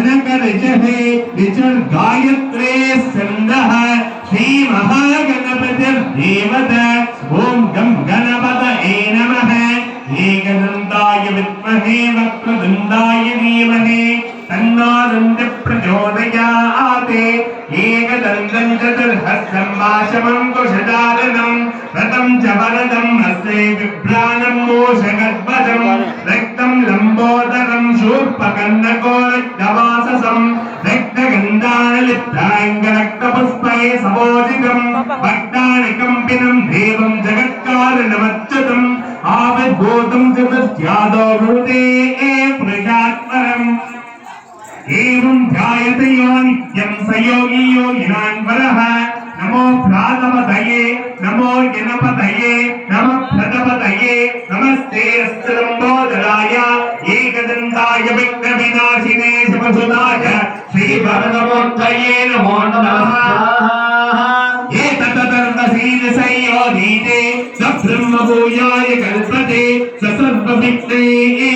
जनकऋषहे ऋषर्गायत्रे स्कन्दः श्रीमहागणपतिर्देवत ॐ गं गणपतये नमः एकदन्ताय विद्महे वक्रतुण्डाय धीमहि तन्नो दन्तिः प्रचोदयात् एकदन्तं चतुर्हस्तं वाशमं कुशधारणं रतं च वरदं हस्ते बिभ्राणं मूषकध्वजं रक्तं लम्बोदरं शूर्पकर्णको रक्तवाससं रक्तगन्धानलिप्ताङ्गरक्तपुष्पैः सवोजितं भक्तानिकम्पिनं देवं जगत्कारणमच्युतम् आविर्भूतं चतुर्थ्यादो भूते पुरुषात्परम् एवं ध्यायते यो नित्यं स योगी योगिनां वरः नमो भ्रातपतये नमो गणपतये नमः प्रदपतये नमस्ते अस्तु लम्बोदराय एकदन्ताय विघ्नविनाशिने शिवसुताय श्रीभरतमूर्तये नमो नमः एतत्तदर्थशीलसंयोगीते स ब्रह्मभूयाय कल्पते स सर्वविघ्ने